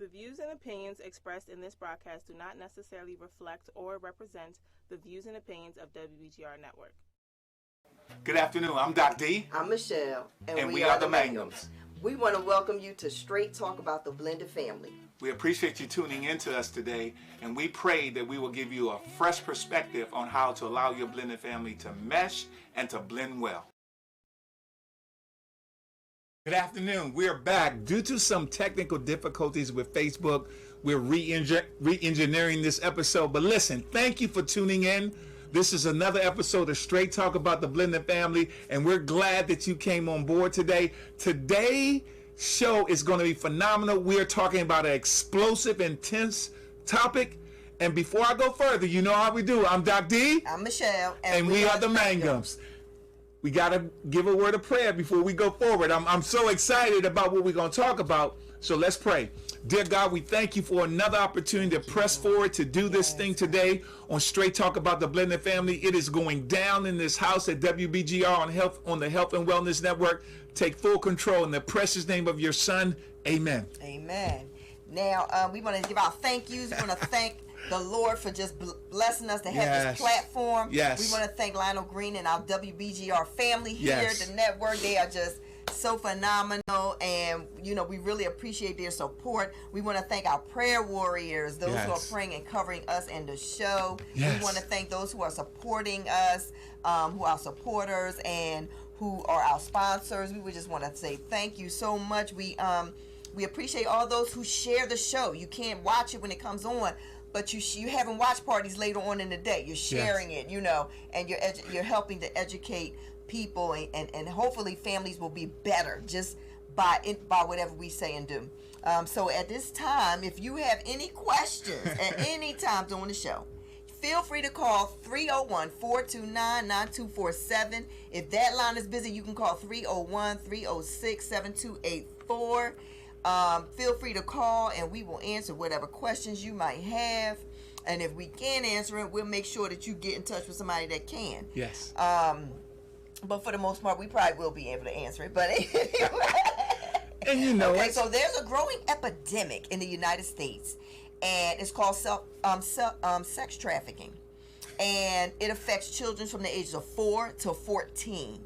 The views and opinions expressed in this broadcast do not necessarily reflect or represent the views and opinions of WBGR Network. Good afternoon. I'm Doc D. I'm Michelle. And we are the Mangums. We want to welcome you to Straight Talk About the Blended Family. We appreciate you tuning in to us today, and we pray that we will give you a fresh perspective on how to allow your blended family to mesh and to blend well. Good afternoon. We're back. Due to some technical difficulties with Facebook, we're re-engineering this episode. But listen, thank you for tuning in. This is another episode of Straight Talk About the Blended Family, and we're glad that you came on board today. Today's show is going to be phenomenal. We're talking about an explosive, intense topic. And before I go further, you know how we do. I'm Doc D. I'm Michelle. And we are the Mangums. We got to give a word of prayer before we go forward. I'm so excited about what we're going to talk about. So let's pray. Dear God, we thank you for another opportunity to press forward to do this thing today on Straight Talk About the Blended Family. It is going down in this house at WBGR on the Health and Wellness Network. Take full control in the precious name of your Son. Amen. Amen. Now, we want to give our thank yous. We want to thank the Lord for just blessing us to have this platform. Yes. We want to thank Lionel Green and our WBGR family here at the network. They are just so phenomenal, and we really appreciate their support. We want to thank our prayer warriors, those who are praying and covering us and the show. We want to thank those who are supporting us, who are supporters and who are our sponsors. We would just want to say thank you so much. We appreciate all those who share the show. You can't watch it when it comes on, but you having watch parties later on in the day. You're sharing it, and you're helping to educate people, and hopefully families will be better just by whatever we say and do. So at this time, if you have any questions at any time during the show, feel free to call 301-429-9247. If that line is busy, you can call 301-306-7284. Feel free to call, and we will answer whatever questions you might have. And if we can't answer it, we'll make sure that you get in touch with somebody that can. Yes. But for the most part, we probably will be able to answer it. But anyway. And okay, so there's a growing epidemic in the United States, and it's called sex trafficking. And it affects children from the ages of 4 to 14.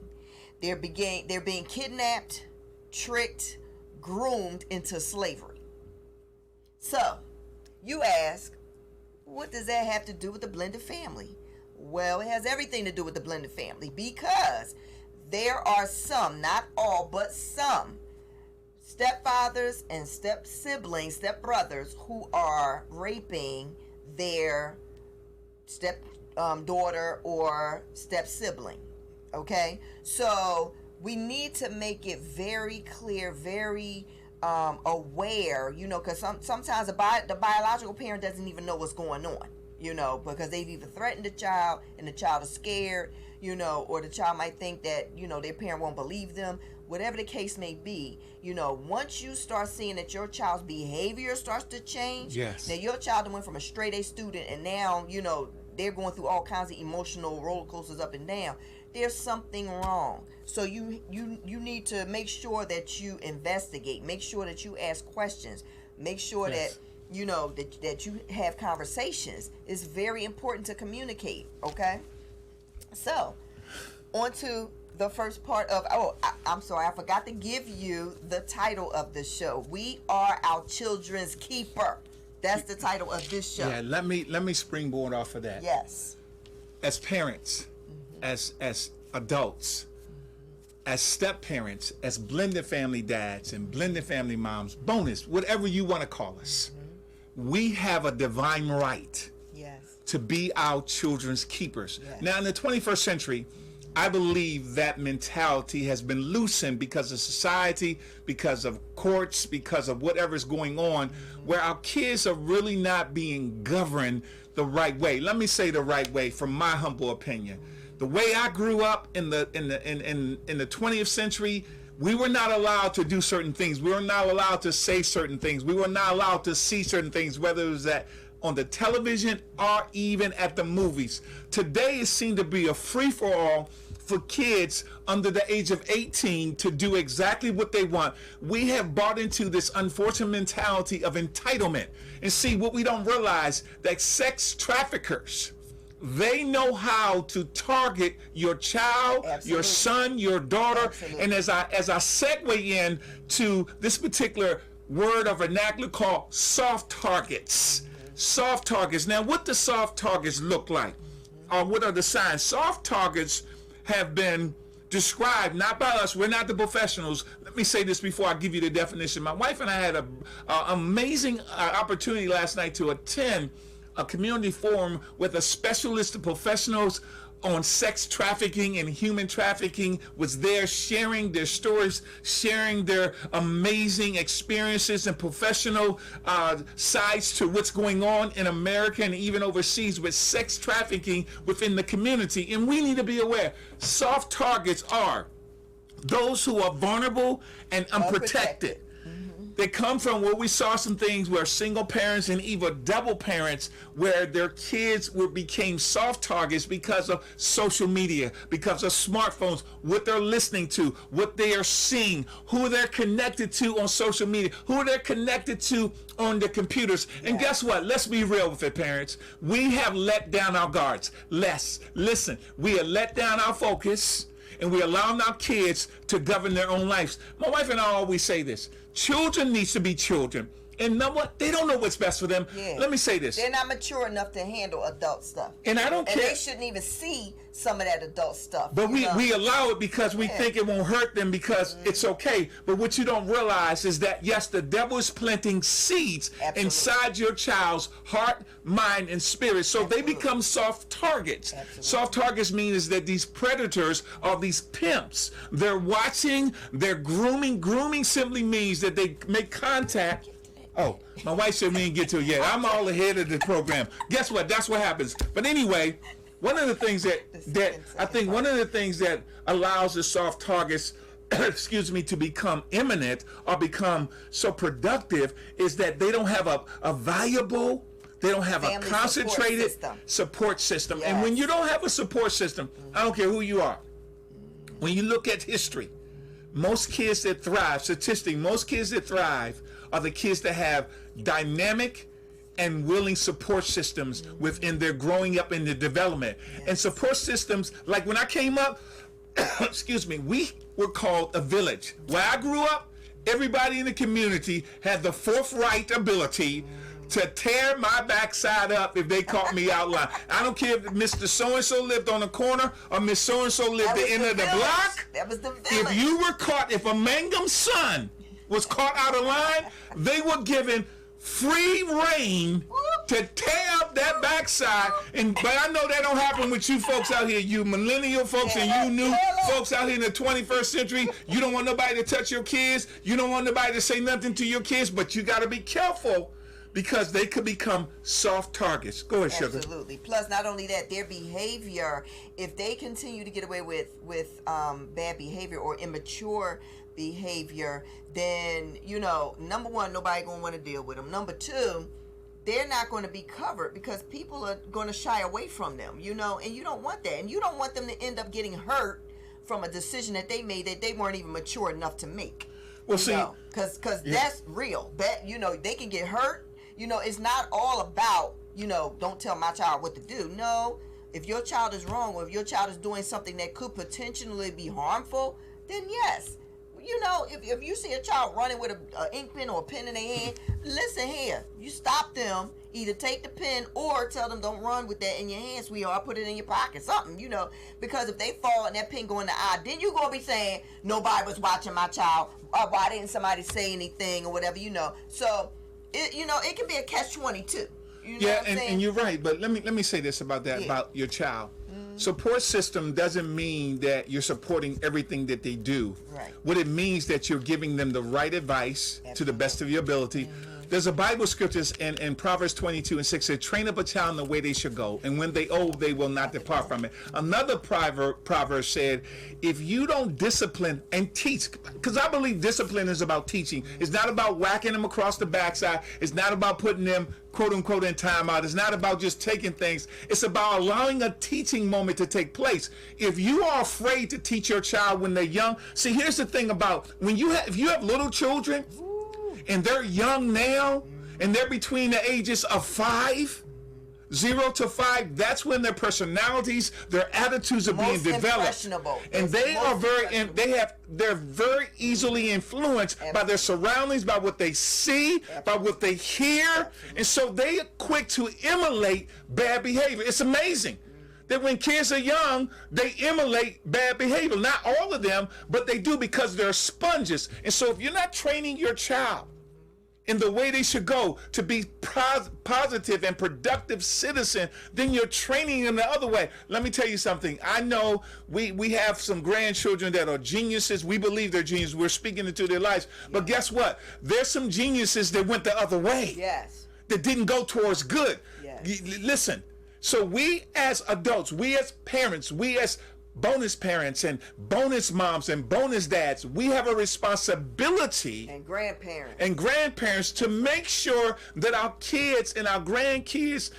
They're being kidnapped, tricked, groomed into slavery. So, you ask, what does that have to do with the blended family? Well, it has everything to do with the blended family, because there are some, not all, but some stepfathers and stepbrothers who are raping their stepdaughter or step-sibling. Okay? So we need to make it very clear, very aware, because sometimes the biological parent doesn't even know what's going on, because they've either threatened the child and the child is scared, or the child might think that, their parent won't believe them. Whatever the case may be, once you start seeing that your child's behavior starts to change, now your child went from a straight A student and now, they're going through all kinds of emotional roller coasters up and down. There's something wrong. So you need to make sure that you investigate, make sure that you ask questions, make sure that that you have conversations. It's very important to communicate. Okay, so on to the first part of I'm sorry, I forgot to give you the title of the show. We are our children's keeper. That's the title of this show. Yeah, let me springboard off of that. Yes. As parents, as adults, as step parents, as blended family dads and blended family moms, bonus, whatever you want to call us, we have a divine right to be our children's keepers. Now, in the 21st century, I believe that mentality has been loosened because of society, because of courts, because of whatever's going on, where our kids are really not being governed the right way. Let me say the right way from my humble opinion. The way I grew up in the 20th century, we were not allowed to do certain things. We were not allowed to say certain things. We were not allowed to see certain things, whether it was on the television or even at the movies. Today it seemed to be a free-for-all for kids under the age of 18 to do exactly what they want. We have bought into this unfortunate mentality of entitlement. And see, what we don't realize, that sex traffickers, they know how to target your child, Absolutely. your son, your daughter. Absolutely. And as I segue in to this particular word or vernacular called soft targets. Soft targets. Now, what do soft targets look like? Or what are the signs? Soft targets have been described not by us. We're not the professionals. Let me say this before I give you the definition. My wife and I had an amazing opportunity last night to attend a community forum with a specialist of professionals on sex trafficking and human trafficking was there, sharing their stories, sharing their amazing experiences and professional sides to what's going on in America and even overseas with sex trafficking within the community. And we need to be aware, soft targets are those who are vulnerable and unprotected. They come from where we saw some things where single parents and even double parents, where their kids became soft targets because of social media, because of smartphones, what they're listening to, what they are seeing, who they're connected to on social media, who they're connected to on the computers. And guess what? Let's be real with it, parents. We have let down our guards. Listen, we have let down our focus, and we allowing our kids to govern their own lives. My wife and I always say this. Children needs to be children. And you know what? They don't know what's best for them. Yeah. Let me say this. They're not mature enough to handle adult stuff. And I don't care. And they shouldn't even see some of that adult stuff. But we allow it because we think it won't hurt them because it's okay. But what you don't realize is that, yes, the devil is planting seeds inside your child's heart, mind, and spirit. So they become soft targets. Soft targets means that these predators are these pimps. They're watching, they're grooming. Grooming simply means that they make contact. Oh, my wife said we didn't get to it yet. I'm all ahead of the program. Guess what? That's what happens. But anyway, one of the things that I think one of the things that allows the soft targets, excuse me, to become imminent or become so productive is that they don't have a valuable, they don't have family a concentrated support system. And when you don't have a support system, I don't care who you are. When you look at history, most kids that thrive, statistically, most kids that thrive are the kids that have dynamic and willing support systems within their growing up and their development. And support systems, like when I came up, excuse me, we were called a village. Where I grew up, everybody in the community had the forthright ability to tear my backside up if they caught me out line. I don't care if Mr. So-and-so lived on the corner or Miss So-and-so lived at the end of the block. That was the village. If you were caught, if a Mangum son was caught out of line, they were given free reign to tear up that backside. But I know that don't happen with you folks out here, you millennial folks and you new folks out here in the 21st century. You don't want nobody to touch your kids. You don't want nobody to say nothing to your kids, but you got to be careful because they could become soft targets. Go ahead, Sugar. Absolutely. Plus, not only that, their behavior, if they continue to get away with bad behavior or immature behavior, then, number one, nobody going to want to deal with them. Number two, they're not going to be covered because people are going to shy away from them, and you don't want that. And you don't want them to end up getting hurt from a decision that they made that they weren't even mature enough to make. Well, see, because that's real. That, they can get hurt. It's not all about, don't tell my child what to do. No, if your child is wrong or if your child is doing something that could potentially be harmful, then yes. If you see a child running with an ink pen or a pen in their hand, listen here. You stop them. Either take the pen or tell them don't run with that in your hand, sweetheart. Put it in your pocket, something, Because if they fall and that pen go in the eye, then you're going to be saying, nobody was watching my child. Or why didn't somebody say anything or whatever, So, it can be a catch-22. And you're right. But let me say this about that, about your child. Support system doesn't mean that you're supporting everything that they do. Right. What it means that you're giving them the right advice to the best of your ability. There's a Bible scriptures in Proverbs 22:6 says, train up a child in the way they should go, and when they old, they will not depart from it. Another proverb said, if you don't discipline and teach, because I believe discipline is about teaching. It's not about whacking them across the backside. It's not about putting them quote unquote in timeout. It's not about just taking things. It's about allowing a teaching moment to take place. If you are afraid to teach your child when they're young, see, here's the thing about if you have little children and they're young now and they're between the ages of 0 to 5, that's when their personalities, their attitudes are being developed, and they're very easily influenced by their surroundings, by what they see, by what they hear, and so they are quick to emulate bad behavior. It's amazing that when kids are young, they emulate bad behavior. Not all of them, but they do, because they're sponges. And so if you're not training your child in the way they should go to be positive and productive citizen, then you're training them the other way. Let me tell you something. I know we have some grandchildren that are geniuses. We believe they're geniuses. We're speaking into their lives. But guess what? There's some geniuses that went the other way. Yes. That didn't go towards good. Yes. Listen. So we as adults, we as parents, we as bonus parents and bonus moms and bonus dads, we have a responsibility, and grandparents to make sure that our kids and our grandkids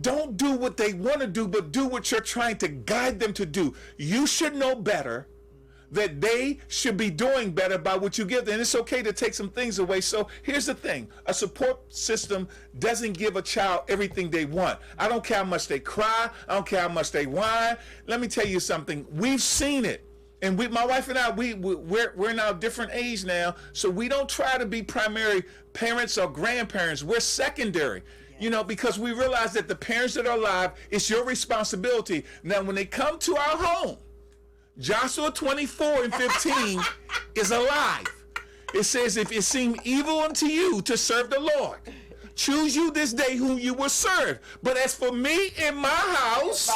don't do what they want to do, but do what you're trying to guide them to do. You should know better, that they should be doing better by what you give them. And it's okay to take some things away. So here's the thing. A support system doesn't give a child everything they want. I don't care how much they cry. I don't care how much they whine. Let me tell you something. We've seen it. And my wife and I, we're in our different age now, so we don't try to be primary parents or grandparents. We're secondary. You know, because we realize that the parents that are alive, it's your responsibility. Now, when they come to our home, Joshua 24:15 is alive. It says, if it seem evil unto you to serve the Lord, choose you this day whom you will serve. But as for me and my house,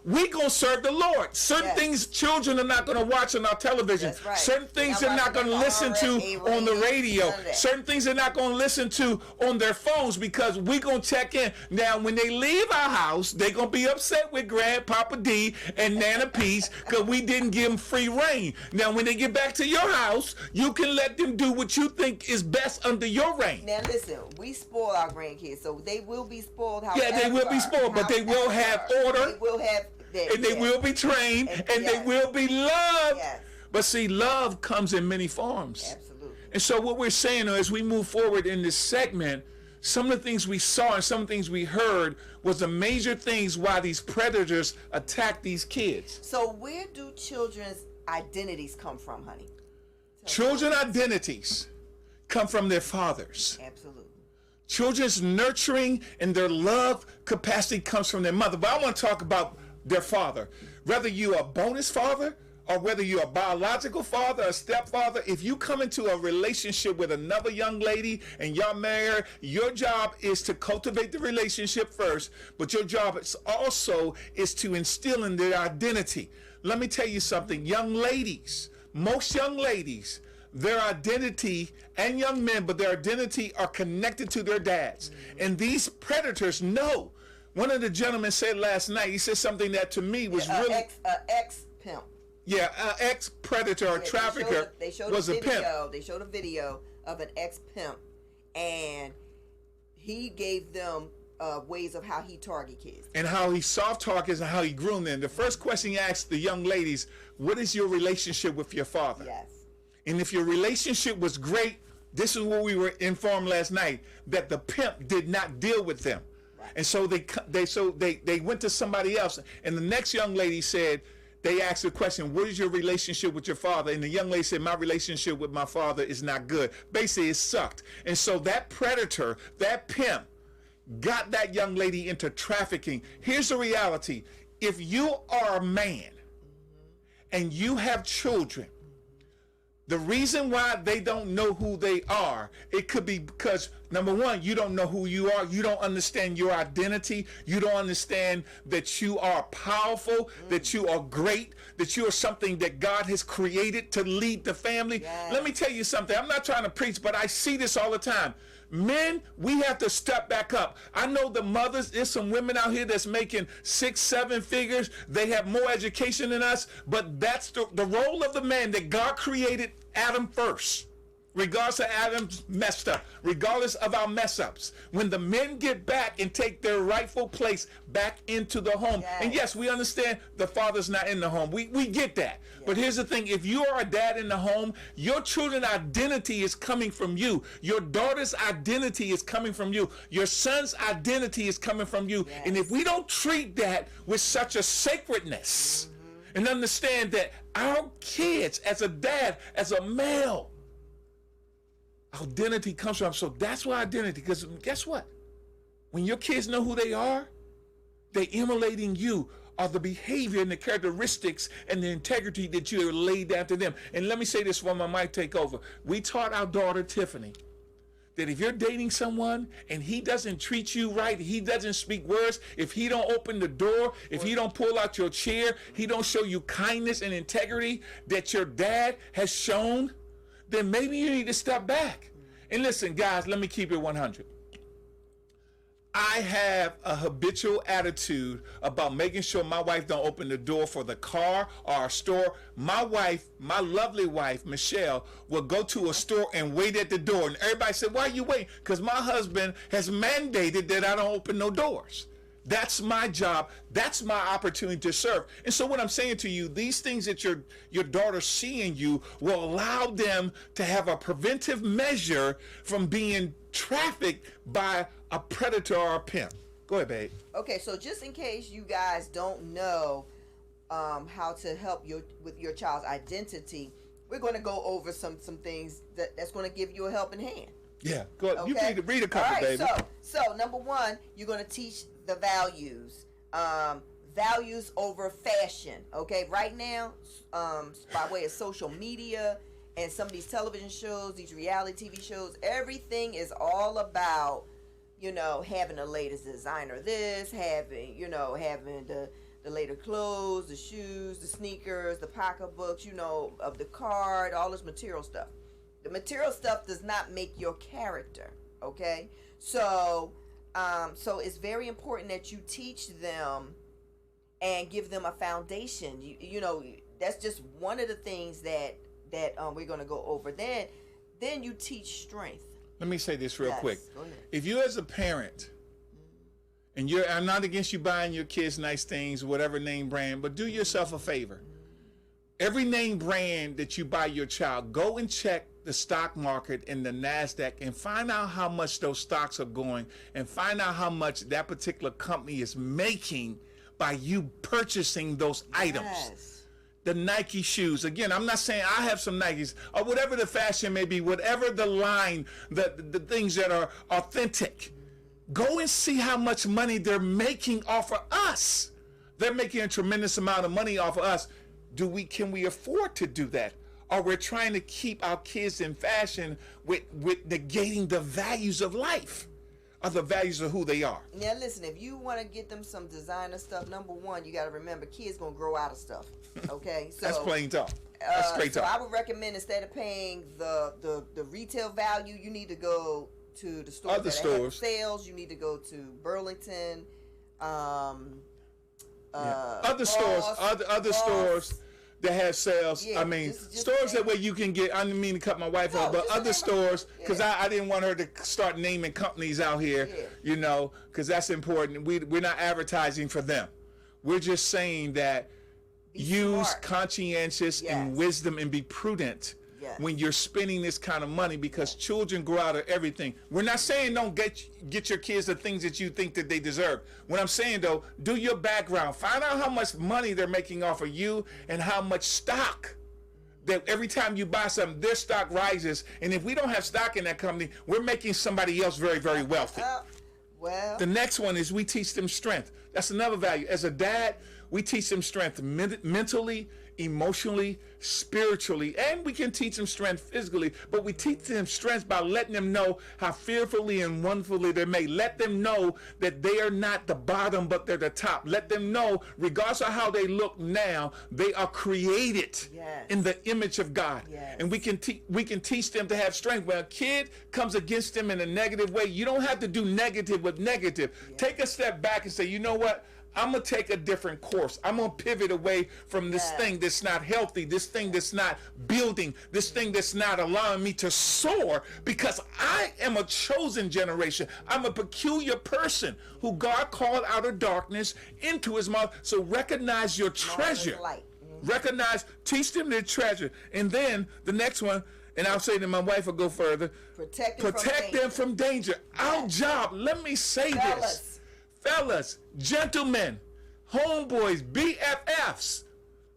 we gonna serve the Lord. Certain things children are not gonna watch on our television. Right. Certain things they're not gonna listen to on the radio. Certain things they're not gonna listen to on their phones, because we gonna check in. Now, when they leave our house, they gonna be upset with Grandpapa D and Nana Peace because we didn't give them free reign. Now, when they get back to your house, you can let them do what you think is best under your reign. Now, listen, we spoil our grandkids, so they will be spoiled. However, yeah, they will be spoiled, but they will have order. They will have. And they will be trained, and they will be loved. Yes. But see, love comes in many forms. Absolutely. And so what we're saying as we move forward in this segment, some of the things we saw and some of the things we heard was the major things why these predators attack these kids. So where do children's identities come from, honey? Children's identities come from their fathers. Absolutely. Children's nurturing and their love capacity comes from their mother. But I want to talk about their father. Whether you're a bonus father or whether you're a biological father or stepfather, if you come into a relationship with another young lady and y'all married, your job is to cultivate the relationship first, but your job is also to instill in their identity. Let me tell you something, young ladies, most young ladies, their identity, and young men, but their identity are connected to their dads. And these predators know. One of the gentlemen said last night, he said something that to me was really... Ex-pimp. Yeah, ex-predator or trafficker was a pimp. They showed a video of an ex-pimp, and he gave them ways of how he target kids. And how he soft targets and how he groomed them. The first question he asked the young ladies, what is your relationship with your father? Yes. And if your relationship was great, this is what we were informed last night, that the pimp did not deal with them. Right. And so they went to somebody else. And the next young lady said, they asked the question, what is your relationship with your father? And the young lady said, my relationship with my father is not good. Basically, it sucked. And so that predator, that pimp, got that young lady into trafficking. Here's the reality. If you are a man and you have children, the reason why they don't know who they are, it could be because, number one, you don't know who you are. You don't understand your identity. You don't understand that you are powerful, that you are great, that you are something that God has created to lead the family. Yes. Let me tell you something. I'm not trying to preach, but I see this all the time. Men, we have to step back up. I know the mothers, there's some women out here that's making 6-7 figures. They have more education than us, but that's the role of the man that God created Adam first. regardless of Adam's messed up, regardless of our mess ups, when the men get back and take their rightful place back into the home. Yes. And yes, we understand the father's not in the home. We get that. Yes. But here's the thing. If you are a dad in the home, your children's identity is coming from you. Your daughter's identity is coming from you. Your son's identity is coming from you. Yes. And if we don't treat that with such a sacredness and understand that our kids, as a dad, as a male, identity comes from. So that's why identity, because guess what? When your kids know who they are, they emulating you are the behavior and the characteristics and the integrity that you have laid down to them. And let me say this when my mic take over. We taught our daughter Tiffany that if you're dating someone and he doesn't treat you right, he doesn't speak words, if he don't open the door, if he don't pull out your chair, he don't show you kindness and integrity that your dad has shown, then maybe you need to step back. And listen, guys, let me keep it 100. I have a habitual attitude about making sure my wife don't open the door for the car or our store. My wife, my lovely wife, Michelle, will go to a store and wait at the door. And everybody said, why are you waiting? Because my husband has mandated that I don't open no doors. That's my job. That's my opportunity to serve. And so what I'm saying to you, these things that your daughter see in you will allow them to have a preventive measure from being trafficked by a predator or a pimp. Go ahead, babe. Okay, so just in case you guys don't know how to help with your child's identity, we're going to go over some things that's going to give you a helping hand. Yeah, go ahead. Okay? You read a couple, all right, baby. So number one, you're going to teach the values. Values over fashion. Okay, right now, by way of social media and some of these television shows, these reality TV shows, everything is all about, having the latest designer, having the latest clothes, the shoes, the sneakers, the pocketbooks, of the card, all this material stuff. The material stuff does not make your character, okay? So it's very important that you teach them and give them a foundation. That's just one of the things that we're going to go over. Then you teach strength. Let me say this real quick. Go ahead. If you as a parent, and I'm not against you buying your kids nice things, whatever name brand, but do yourself a favor. Every name brand that you buy your child, go and check the stock market and the NASDAQ and find out how much those stocks are going and find out how much that particular company is making by you purchasing those items. Yes. The Nike shoes. Again, I'm not saying I have some Nikes or whatever the fashion may be, whatever the line, the things that are authentic. Go and see how much money they're making off of us. They're making a tremendous amount of money off of us. Can we afford to do that? Or we're trying to keep our kids in fashion with negating the values of life or the values of who they are. Now listen, if you want to get them some designer stuff, number one, you got to remember kids going to grow out of stuff. Okay? So That's plain talk. That's straight talk. So I would recommend instead of paying the retail value, you need to go to the stores Other that stores. have sales. You need to go to Burlington, Other stores, Ross, other Ross. stores that have sales. Yeah, I mean, just stores that way you can get. I didn't mean to cut my wife No, off, but just other remember- stores, because yeah. I didn't want her to start naming companies out here. Yeah. Because that's important. We're not advertising for them. We're just saying that Be use smart. conscientious and Yes. wisdom and be prudent. Yes. When you're spending this kind of money, because children grow out of everything. We're not saying don't get your kids the things that you think that they deserve. What I'm saying though, do your background. Find out how much money they're making off of you and how much stock. That every time you buy something, their stock rises. And if we don't have stock in that company, we're making somebody else very, very wealthy. Well, The next one is we teach them strength. That's another value. As a dad, we teach them strength mentally, emotionally, spiritually, and we can teach them strength physically, but we teach them strength by letting them know how fearfully and wonderfully they're made. Let them know that they are not the bottom, but they're the top. Let them know, regardless of how they look now, they are created Yes. in the image of God. Yes. And we can teach them to have strength. When a kid comes against them in a negative way, you don't have to do negative with negative. Take a step back and say, you know what? I'm going to take a different course. I'm going to pivot away from this Yeah. thing that's not healthy, this thing that's not building, this thing that's not allowing me to soar, because I am a chosen generation. I'm a peculiar person who God called out of darkness into his mouth. So recognize your treasure. light. Recognize, teach them their treasure. And then the next one, and I'll say that my wife will go further, Protect them from danger. Our job, let me say this. Fellas, gentlemen, homeboys, BFFs,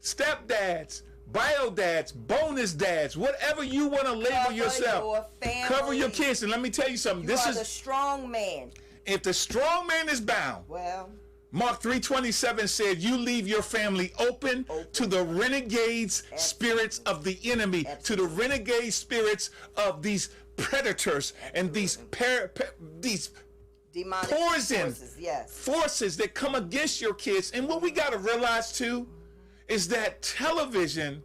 stepdads, bio dads, bonus dads, whatever you want to label Cover yourself. your family. Cover your kids. And let me tell you something. You are the strong man. If the strong man is bound, Well, Mark 3:27 said, you leave your family open to the renegades spirits of the enemy, to the renegade spirits of these predators and these demonic poison forces, yes. forces that come against your kids. And what we got to realize too is that television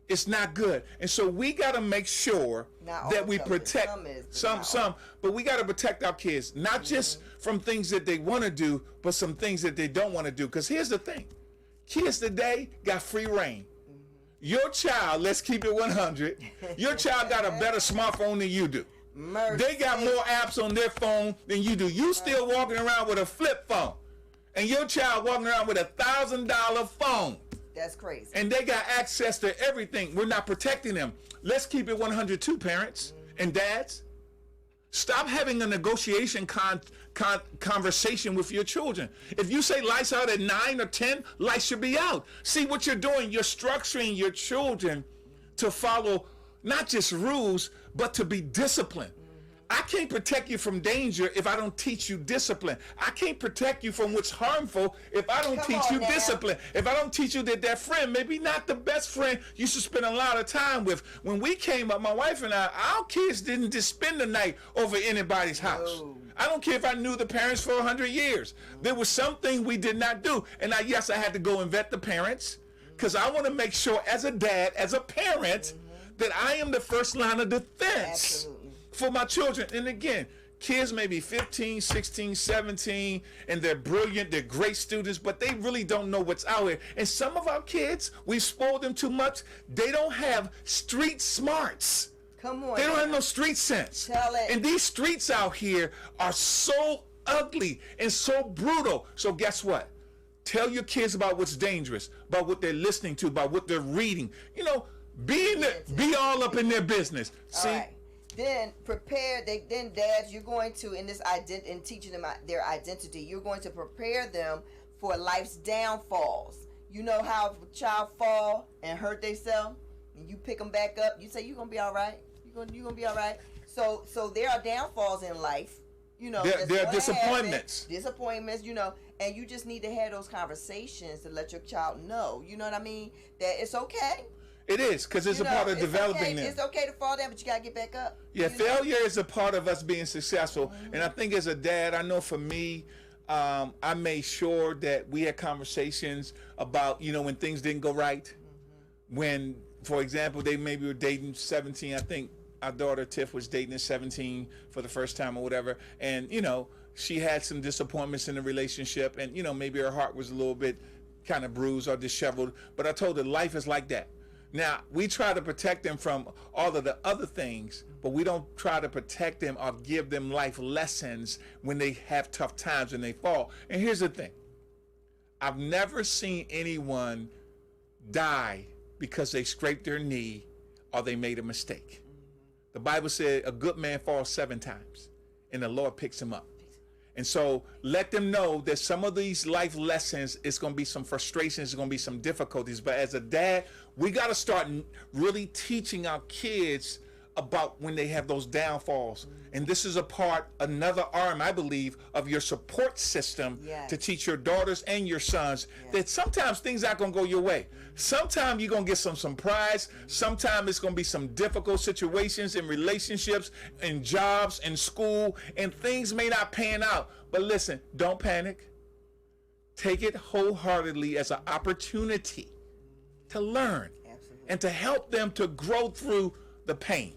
is not good. And so we got to make sure Not that all we television. protect Some is, but some, not all. but we got to protect our kids, not just from things that they want to do, but some things that they don't want to do. Because here's the thing. Kids today got free reign. Your child, let's keep it 100, your child got a better smartphone than you do. Mercy. They got more apps on their phone than you do. You still walking around with a flip phone. And your child walking around with $1,000 phone. That's crazy. And they got access to everything. We're not protecting them. Let's keep it 102, parents and dads. Stop having a negotiation conversation with your children. If you say lights out at 9 or 10, lights should be out. See what you're doing? You're structuring your children to follow not just rules, but to be disciplined. I can't protect you from danger if I don't teach you discipline. I can't protect you from what's harmful if I don't Come teach on you now. discipline. If I don't teach you that that friend, maybe not the best friend you should spend a lot of time with. When we came up, my wife and I, our kids didn't just spend the night over anybody's house. No. I don't care if I knew the parents for 100 years. There was something we did not do. And yes, I had to go and vet the parents because I want to make sure as a dad, as a parent, that I am the first line of defense. Absolutely. For my children. And again, kids may be 15, 16, 17, and they're brilliant, they're great students, but they really don't know what's out here. And some of our kids, we've spoiled them too much. They don't have street smarts. Come on. They don't have now. no street sense. Tell it. And these streets out here are so ugly and so brutal. So guess what? Tell your kids about what's dangerous, about what they're listening to, about what they're reading. You know, be all up in their business. See? All right. Then prepare. Then dads, you're going to in teaching them their identity. You're going to prepare them for life's downfalls. You know how if a child fall and hurt themselves, and you pick them back up. You say you're gonna be all right. You're gonna be all right. So there are downfalls in life. You know, There are that's gonna disappointments. happen. Disappointments. You know, and you just need to have those conversations to let your child know. You know what I mean? That it's okay. It is, because it's You a know, part of it's developing okay. them. It's okay to fall down, but you gotta get back up. Yeah, You know? failure is a part of us being successful. And I think as a dad, I know for me, I made sure that we had conversations about, when things didn't go right. When, for example, they maybe were dating 17. I think our daughter Tiff was dating at 17 for the first time or whatever. And, she had some disappointments in the relationship. And, maybe her heart was a little bit kind of bruised or disheveled. But I told her life is like that. Now, we try to protect them from all of the other things, but we don't try to protect them or give them life lessons when they have tough times and they fall. And here's the thing. I've never seen anyone die because they scraped their knee or they made a mistake. The Bible said a good man falls 7 times and the Lord picks him up. And so let them know that some of these life lessons, it's going to be some frustrations, it's going to be some difficulties. But as a dad, we got to start really teaching our kids about when they have those downfalls. And this is another arm, I believe, of your support system to teach your daughters and your sons that sometimes things aren't going to go your way. Sometimes you're going to get some surprise. Sometimes it's going to be some difficult situations in relationships, in jobs, in school, and things may not pan out. But listen, don't panic. Take it wholeheartedly as an opportunity to learn and to help them to grow through the pain.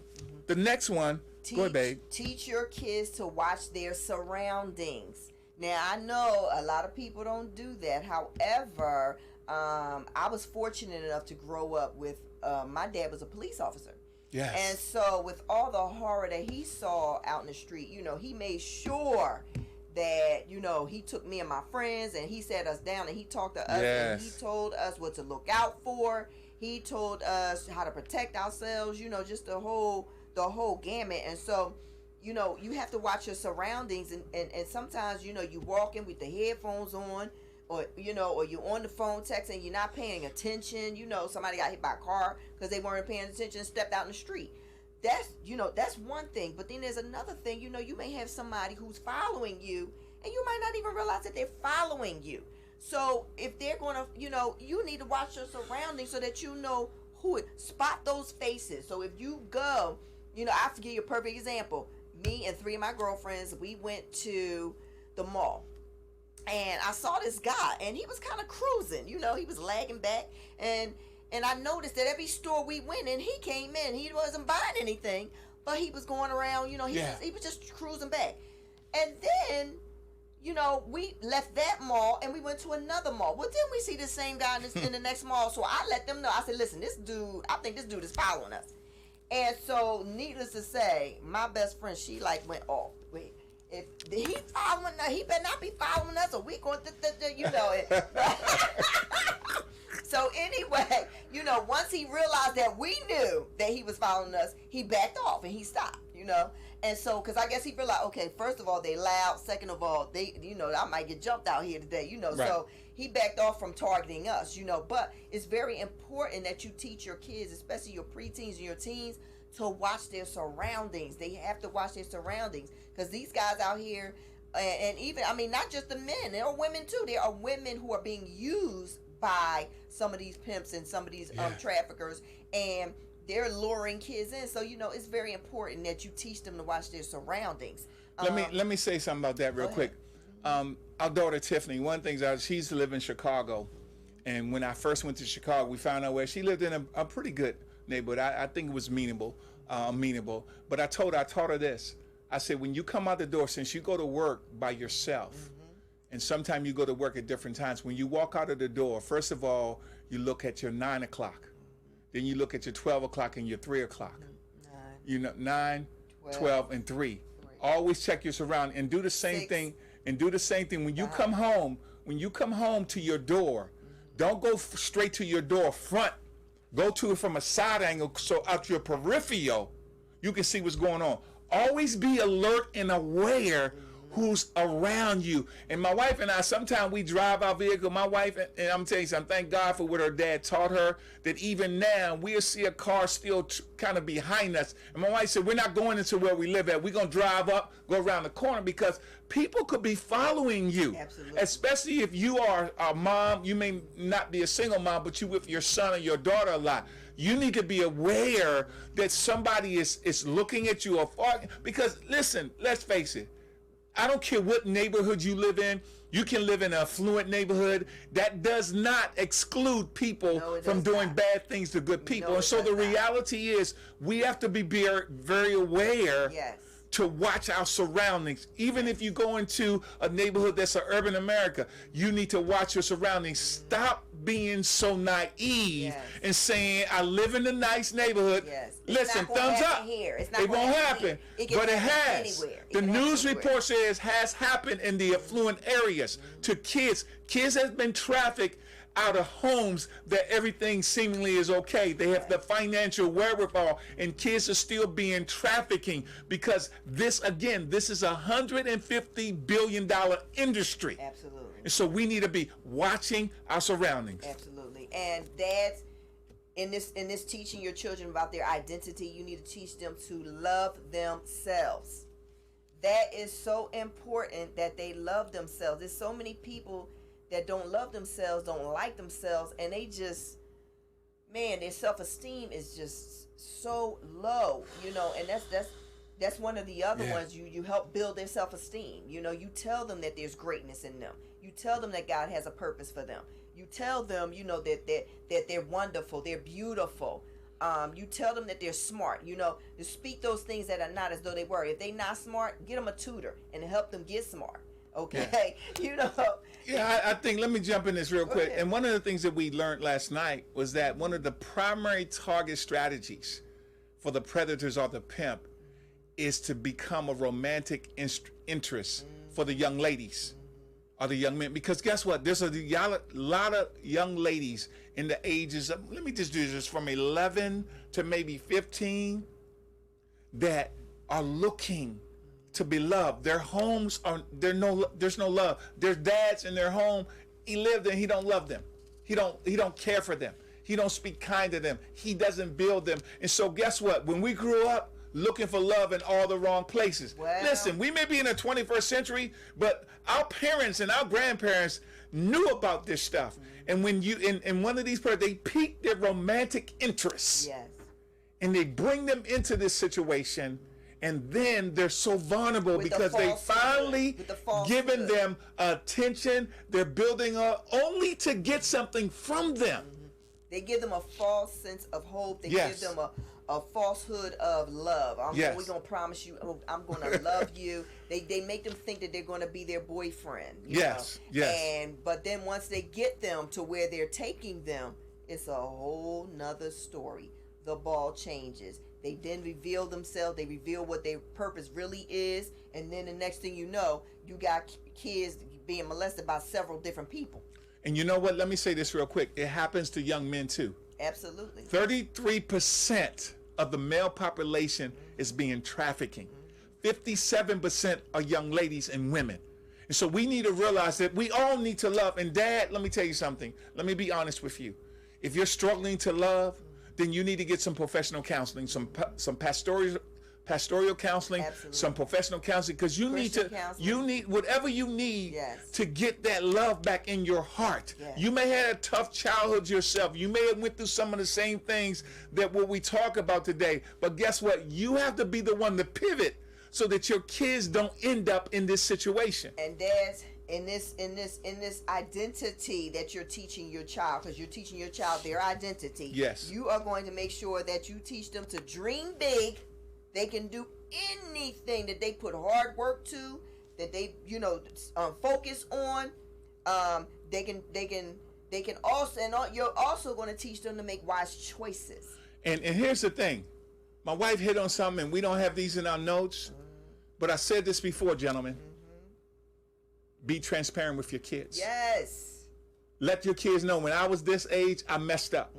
The next one, go ahead, babe. Teach your kids to watch their surroundings. Now, I know a lot of people don't do that. However, I was fortunate enough to grow up with, my dad was a police officer. Yes. And so with all the horror that he saw out in the street, he made sure that, he took me and my friends and he sat us down and he talked to us and he told us what to look out for. He told us how to protect ourselves, just the whole gamut. And so, you have to watch your surroundings and sometimes, you walking with the headphones on, or you're on the phone texting, you're not paying attention. Somebody got hit by a car because they weren't paying attention and stepped out in the street. That's one thing. But then there's another thing. You may have somebody who's following you and you might not even realize that they're following you. So if they're going to, you need to watch your surroundings so that you know spot those faces. So if you go, I have to give you a perfect example. Me and 3 of my girlfriends, we went to the mall. And I saw this guy, and he was kind of cruising. He was lagging back. And I noticed that every store we went in, he came in. He wasn't buying anything, but he was going around, he was just cruising back. And then, we left that mall, and we went to another mall. Well, then we see the same guy in the next mall. So I let them know. I said, listen, I think this dude is following us. And so, needless to say, my best friend, she went off. Wait. If he following us, he better not be following us, or we going to, So anyway, once he realized that we knew that he was following us, he backed off and he stopped, And so, because I guess he realized, okay, first of all, they loud. Second of all, they, I might get jumped out here today, Right. So he backed off from targeting us, But it's very important that you teach your kids, especially your preteens and your teens, to watch their surroundings. They have to watch their surroundings because these guys out here, and even, not just the men, there are women too. There are women who are being used by some of these pimps and some of these traffickers, and they're luring kids in. So, it's very important that you teach them to watch their surroundings. Let me say something about that real quick. Our daughter Tiffany, one thing she used to live in Chicago, and when I first went to Chicago, we found out where she lived in a pretty good neighborhood. I think it was amenable. But I taught her this. I said, when you come out the door, since you go to work by yourself, and sometimes you go to work at different times, when you walk out of the door, first of all, you look at your 9 o'clock. Then you look at your 12 o'clock and your 3 o'clock. 9, 12, and 3. Always check your surroundings and do the same thing. And do the same thing when you come home. When you come home to your door, don't go straight to your door front. Go to it from a side angle so out your peripheral, you can see what's going on. Always be alert and aware who's around you. And my wife and I, sometimes we drive our vehicle. My wife, and I'm telling you something, thank God for what her dad taught her, that even now we'll see a car still kind of behind us. And my wife said, we're not going into where we live at. We're going to drive up, go around the corner, because people could be following you. Absolutely. Especially if you are a mom. You may not be a single mom, but you with your son or your daughter a lot. You need to be aware that somebody is looking at you afar. Because listen, let's face it, I don't care what neighborhood you live in. You can live in an affluent neighborhood. That does not exclude people from doing bad things to good people. And so the reality is we have to be very aware to watch our surroundings. Even if you go into a neighborhood that's an urban America, you need to watch your surroundings. Stop being so naive and saying, I live in a nice neighborhood. Listen, thumbs up. It won't happen, but it has. The news report says has happened in the affluent areas to kids. Kids have been trafficked out of homes that everything seemingly is okay. They have the financial wherewithal, and kids are still being trafficking because this is $150 billion industry. Absolutely. And so we need to be watching our surroundings. Absolutely. And dads, in this teaching your children about their identity, you need to teach them to love themselves. That is so important, that they love themselves. There's so many people that don't love themselves, don't like themselves, and they just, their self-esteem is just so low, and that's one of the other ones. You help build their self-esteem. You tell them that there's greatness in them. You tell them that God has a purpose for them. You tell them, that they're wonderful, they're beautiful. You tell them that they're smart, to speak those things that are not as though they were. If they're not smart, get them a tutor and help them get smart. Okay, you know. Yeah, I think, let me jump in this real quick. ahead. And one of the things that we learned last night was that one of the primary target strategies for the predators or the pimp is to become a romantic interest for the young ladies or the young men. Because guess what? There's a lot of young ladies in the ages of, let me just do this, from 11 to maybe 15 that are looking to be loved. Their homes are, there's no love. Their dads in their home, he lived and he don't love them. He don't care for them. He don't speak kind to them. He doesn't build them. And so guess what? When we grew up looking for love in all the wrong places. Well, listen, we may be in the 21st century, but our parents and our grandparents knew about this stuff. And when you, in one of these parents, they pique their romantic interests. Yes. And they bring them into this situation, and then they're so vulnerable With the because they falsehood. finally With the falsehood. given them attention. They're building up only to get something from them. They give them a false sense of hope. They Yes. give them a falsehood of love. Yes. We're going to promise you, I'm going to love you. They make them think that they're going to be their boyfriend. You Yes, know? yes. But then once they get them to where they're taking them, it's a whole nother story. The ball changes. They then reveal themselves. They reveal what their purpose really is. And then the next thing you know, you got kids being molested by several different people. And you know what? Let me say this real quick. It happens to young men too. Absolutely. 33% of the male population is being trafficking. 57% are young ladies and women. And so we need to realize that we all need to love. And Dad, let me tell you something. Let me be honest with you. If you're struggling to love, then you need to get some professional counseling, some pastoral counseling, Absolutely. some professional counseling, because you Christian need to, counseling. you need whatever you need Yes. to get that love back in your heart. Yes. You may have had a tough childhood yourself. You may have went through some of the same things that what we talk about today. But guess what? You have to be the one to pivot so that your kids don't end up in this situation. And dads, in this identity that you're teaching your child, because you're teaching your child their identity. Yes. You are going to make sure that you teach them to dream big. They can do anything that they put hard work to, that they focus on. They can also, and you're also going to teach them to make wise choices. And here's the thing. My wife hit on something, and we don't have these in our notes. But I said this before, gentlemen. Be transparent with your kids. Yes. Let your kids know, when I was this age, I messed up.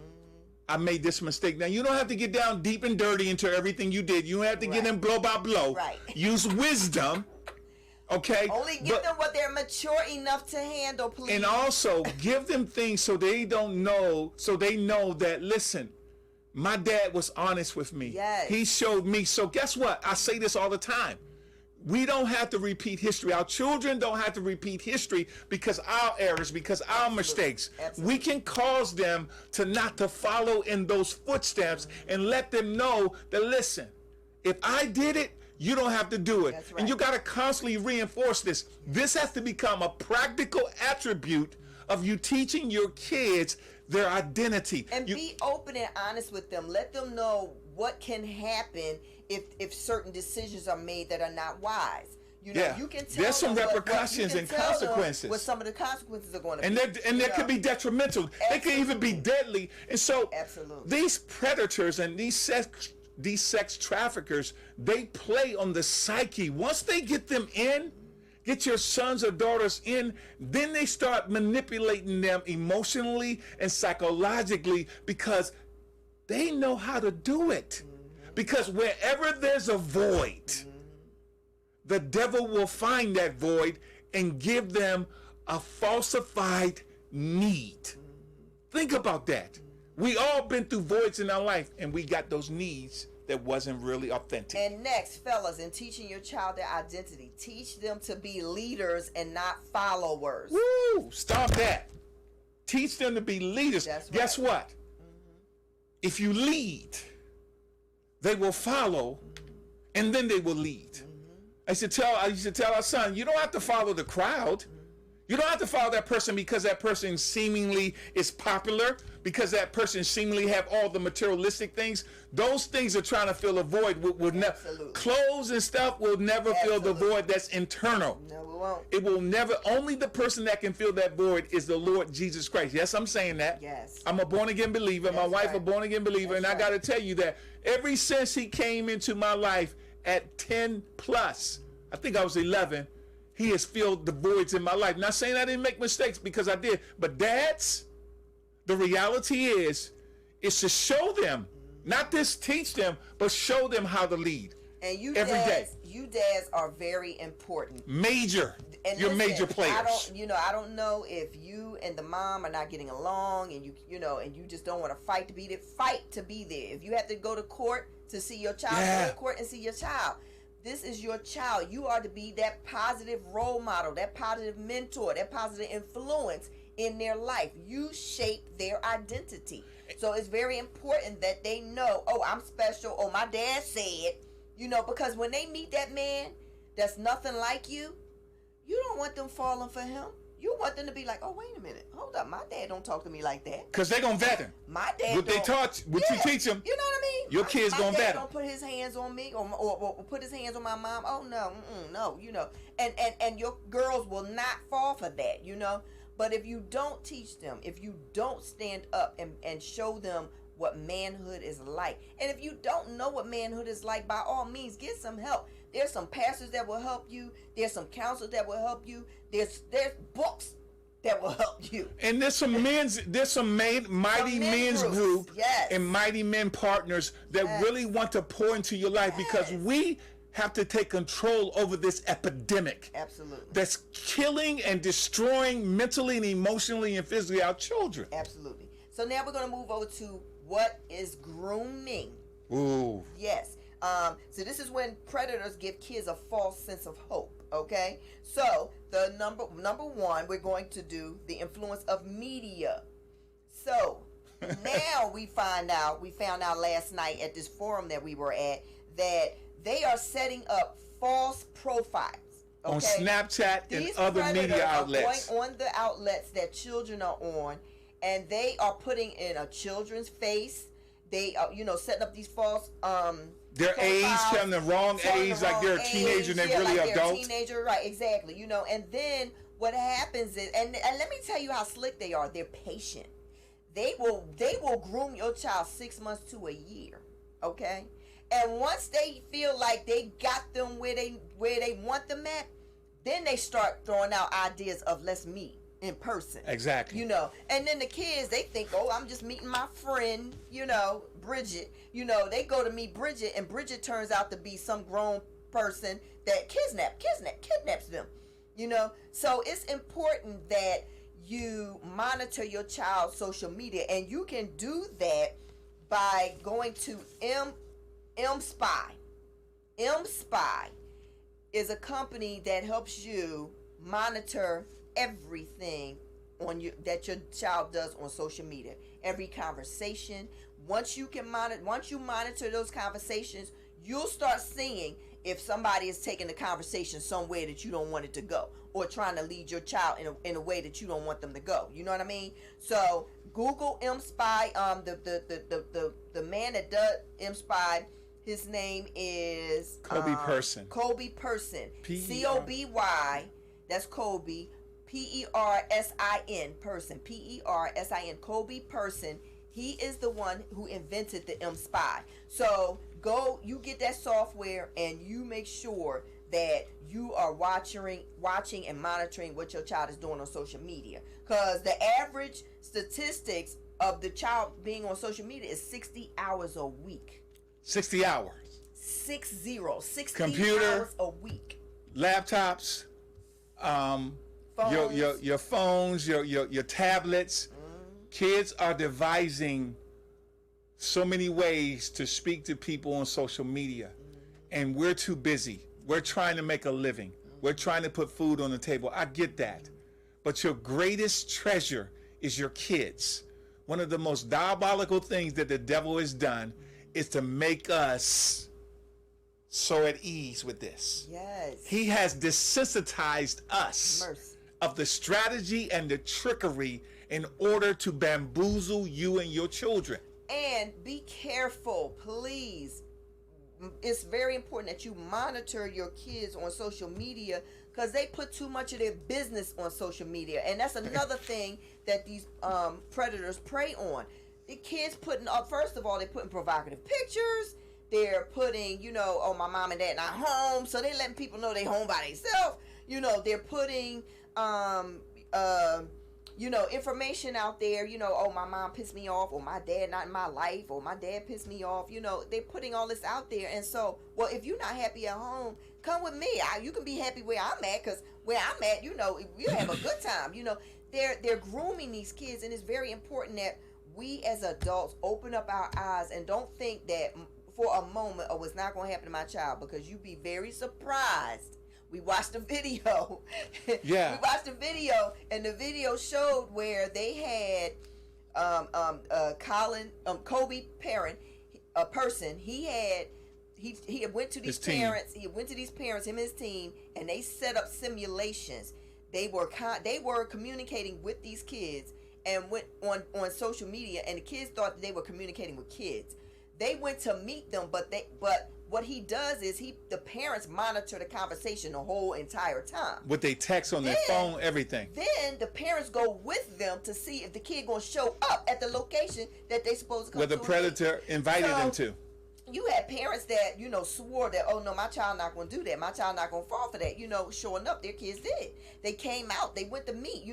I made this mistake. Now, you don't have to get down deep and dirty into everything you did. You don't have to get in blow by blow. Right. Use wisdom. Okay? Only give them what they're mature enough to handle, please. And also give them things so they know that, listen, my dad was honest with me. Yes. He showed me. So guess what? I say this all the time. We don't have to repeat history. Our children don't have to repeat history because our errors, because our mistakes. Absolutely. We can cause them to not to follow in those footsteps and let them know that, listen, if I did it, you don't have to do it. That's right. And you got to constantly reinforce this. This has to become a practical attribute of you teaching your kids their identity. And be open and honest with them. Let them know what can happen if certain decisions are made that are not wise. You know, Yeah. you can tell There's some them repercussions and consequences. what some of the consequences are going to And be. that could be detrimental. They could even be deadly. And so Absolutely. these predators and these sex traffickers, they play on the psyche. Once they get them in, get your sons or daughters in, then they start manipulating them emotionally and psychologically because they know how to do it. Because wherever there's a void, the devil will find that void and give them a falsified need. Think about that. We all been through voids in our life, and we got those needs that wasn't really authentic. And next, fellas, in teaching your child their identity, teach them to be leaders and not followers. Woo! Stop that. Teach them to be leaders. That's right. Guess what? If you lead, they will follow, and then they will lead. I used to tell our son, you don't have to follow the crowd. You You don't have to follow that person because that person seemingly is popular, because that person seemingly have all the materialistic things. Those things are trying to fill a void. Will never, clothes and stuff will never fill the void that's internal. No, we won't. It will never. Only the person that can fill that void is the Lord Jesus Christ. Yes, I'm saying that. Yes. I'm a born again believer. My wife right. a born again believer, That's and I got right. to tell you that ever since he came into my life at 10 plus, I think I was 11. He has filled the voids in my life. Not saying I didn't make mistakes, because I did. But dads, the reality is to show them, not just teach them, but show them how to lead. And you every dads, day. you dads are very important. Major. And You're listen, major players. I don't know if you and the mom are not getting along, and and you just don't want to fight to be there. Fight to be there. If you have to go to court to see your child, go to court and see your child. This is your child. You are to be that positive role model, that positive mentor, that positive influence in their life. You shape their identity. So it's very important that they know, oh, I'm special. Oh, my dad said, because when they meet that man that's nothing like you, you don't want them falling for him. You want them to be like, oh, wait a minute. Hold up. My dad don't talk to me like that. Because they're going to vet him. My dad What they taught, what you teach them. You know what I mean? Your kids going to vet him. Don't put his hands on me or put his hands on my mom. Oh, no. No, And your girls will not fall for that, But if you don't teach them, if you don't stand up and show them what manhood is like, and if you don't know what manhood is like, by all means, get some help. There's some pastors that will help you. There's some counselors that will help you. There's books that will help you. And there's some mighty men's group yes. and mighty men partners that yes. really want to pour into your life, yes. because we have to take control over this epidemic. Absolutely. That's killing and destroying mentally and emotionally and physically our children. Absolutely. So now we're going to move over to what is grooming. Ooh. Yes. So this is when predators give kids a false sense of hope. Okay. So the number one, we're going to do the influence of media. So now we found out last night at this forum that we were at that they are setting up false profiles. Okay? On Snapchat and other media outlets. Going on the outlets that children are on, and they are putting in a children's face. They are, setting up these false their age, telling the wrong age, like they're a teenager and they're really like adults. They're a teenager, right? Exactly. And then what happens is, and let me tell you how slick they are. They're patient. They will groom your child 6 months to a year. Okay. And once they feel like they got them where they want them at, then they start throwing out ideas of let's meet in person. Exactly. And then the kids, they think, oh, I'm just meeting my friend, Bridget. They go to meet Bridget, and Bridget turns out to be some grown person that kidnaps them. So it's important that you monitor your child's social media, and you can do that by going to MSpy. MSpy is a company that helps you monitor everything that your child does on social media. Every conversation. Once you monitor those conversations, you'll start seeing if somebody is taking the conversation somewhere that you don't want it to go, or trying to lead your child in a way that you don't want them to go. You know what I mean? So Google MSpy. The man that does MSpy, his name is Kobe Person. Kobe Person. Coby. That's Kobe. Persin. Person. Persin. Kobe Person. He is the one who invented the MSpy. So you get that software, and you make sure that you are watching and monitoring what your child is doing on social media. Because the average statistics of the child being on social media is 60 hours a week. 60 hours. 60 Computer, hours a week. Laptops, your phones, your tablets. Kids are devising so many ways to speak to people on social media, and we're too busy. We're trying to make a living. We're trying to put food on the table. I get that. But your greatest treasure is your kids. One of the most diabolical things that the devil has done is to make us so at ease with this. Yes. He has desensitized us. Mercy. of the strategy and the trickery in order to bamboozle you and your children. And be careful, please. It's very important that you monitor your kids on social media, because they put too much of their business on social media. And that's another thing that these predators prey on. The kids putting up, first of all, they're putting provocative pictures. They're putting, oh, my mom and dad not home. So they're letting people know they home by themselves. They're putting, information out there, oh, my mom pissed me off, or my dad not in my life, or my dad pissed me off. They're putting all this out there. And so, well, if you're not happy at home, come with me. You can be happy where I'm at, because where I'm at, you have a good time. They're grooming these kids, and it's very important that we as adults open up our eyes and don't think that for a moment, oh, it's not going to happen to my child, because you'd be very surprised. We watched a video. Yeah. We watched a video, and the video showed where they had Kobe parent, a person. He went to these parents. He went to these parents, him and his team, and they set up simulations. They were communicating with these kids and went on social media, and the kids thought that they were communicating with kids. They went to meet them, but what he does is the parents monitor the conversation the whole entire time. What they text on their phone, everything. Then the parents go with them to see if the kid gonna show up at the location that they supposed to come where to. the predator invited them to. You had parents that, swore that, oh no, my child not going to do that. My child not going to fall for that. Showing up, their kids did. They came out. They went to meet.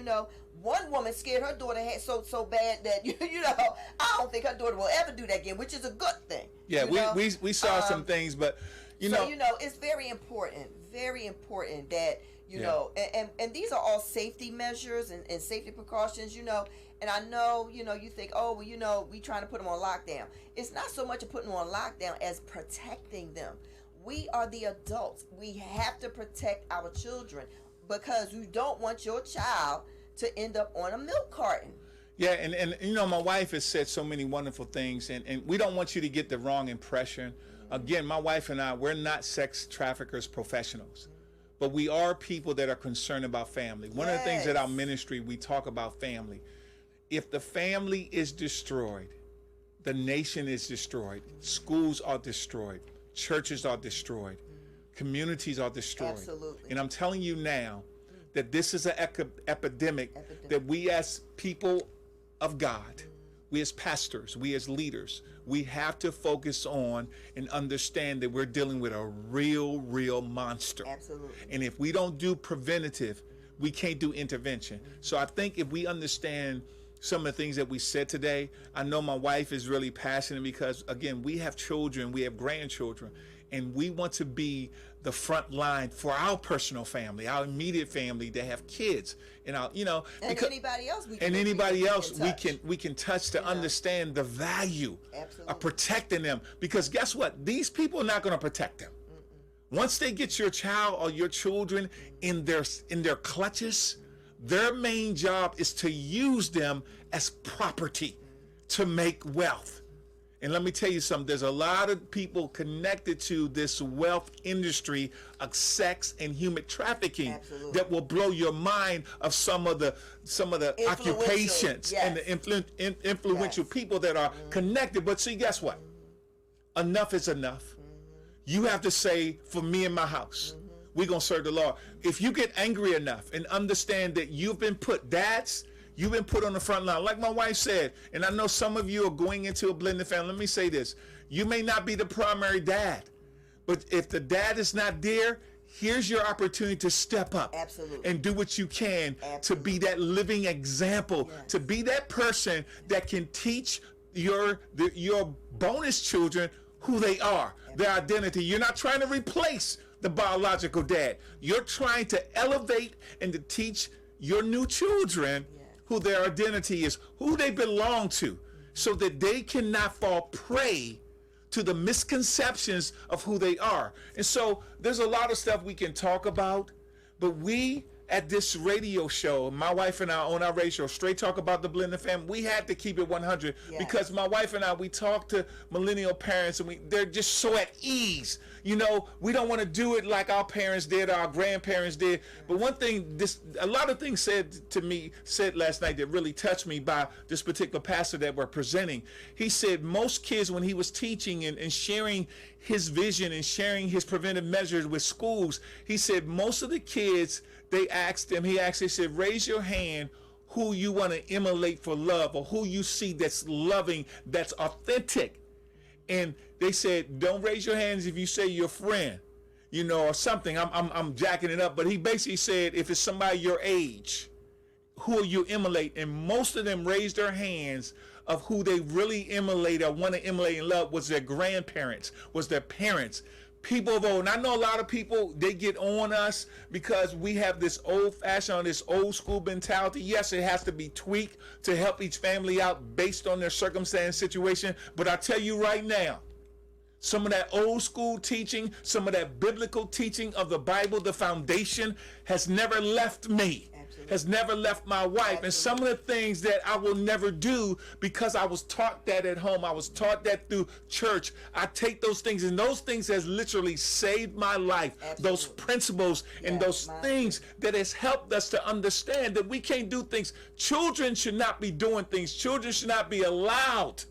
One woman scared her daughter had so bad that, I don't think her daughter will ever do that again, which is a good thing. Yeah, we saw some things, but, it's very important that, and these are all safety measures and safety precautions, And I know, you think, oh, well, we trying to put them on lockdown. It's not so much of putting them on lockdown as protecting them. We are the adults. We have to protect our children, because you don't want your child to end up on a milk carton. Yeah, and my wife has said so many wonderful things, and we don't want you to get the wrong impression. Again, my wife and I, we're not sex traffickers professionals, but we are people that are concerned about family. One of the things at our ministry, we talk about family. If the family is destroyed, the nation is destroyed. Schools are destroyed. Churches are destroyed. Communities are destroyed. Absolutely. And I'm telling you now that this is an epidemic that we as people of God, we as pastors, we as leaders, we have to focus on and understand that we're dealing with a real monster. Absolutely. And if we don't do preventative, we can't do intervention. So I think if we understand some of the things that we said today, I know my wife is really passionate, because again, we have children, we have grandchildren, and we want to be the front line for our personal family, our immediate family that have kids, and anybody else we can touch to understand the value of protecting them, because guess what? These people are not going to protect them. Once they get your child or your children in their clutches, their main job is to use them as property to make wealth. And let me tell you something, there's a lot of people connected to this wealth industry of sex and human trafficking. Absolutely. That will blow your mind of some of the occupations and the influential people that are connected. But see, guess what? Enough is enough. You have to say, for me and my house, we're going to serve the Lord. If you get angry enough and understand that you've been put on the front line, like my wife said, and I know some of you are going into a blended family. Let me say this. You may not be the primary dad, but if the dad is not there, here's your opportunity to step up. Absolutely. And do what you can to be that living example, to be that person that can teach your bonus children who they are, their identity. You're not trying to replace the biological dad. You're trying to elevate and to teach your new children who their identity is, who they belong to, so that they cannot fall prey to the misconceptions of who they are. And so there's a lot of stuff we can talk about, but we at this radio show, my wife and I on our radio show, Straight Talk About the Blended Family, we had to keep it 100 because my wife and I, we talk to millennial parents and they're just so at ease. You know, we don't want to do it like our parents did, or our grandparents did. But one thing, a lot of things said last night that really touched me by this particular pastor that we're presenting. He said most kids, when he was teaching and sharing his vision and sharing his preventive measures with schools, he said most of the kids, they said, raise your hand who you want to emulate for love, or who you see that's loving, that's authentic. And they said, don't raise your hands if you say your friend, you know, or something. I'm jacking it up. But he basically said, if it's somebody your age, who will you emulate? And most of them raised their hands of who they really emulate or want to emulate and love was their grandparents, was their parents. People of old, and I know a lot of people, they get on us because we have this old-fashioned, this old-school mentality. Yes, it has to be tweaked to help each family out based on their circumstance, situation. But I tell you right now, some of that old-school teaching, some of that biblical teaching of the Bible, the foundation, has never left me. Has never left my wife. And some of the things that I will never do because I was taught that at home, I was taught that through church, I take those things, and those things has literally saved my life. Those principles and those things that has helped us to understand that we can't do things. Children should not be doing things. Children should not be allowed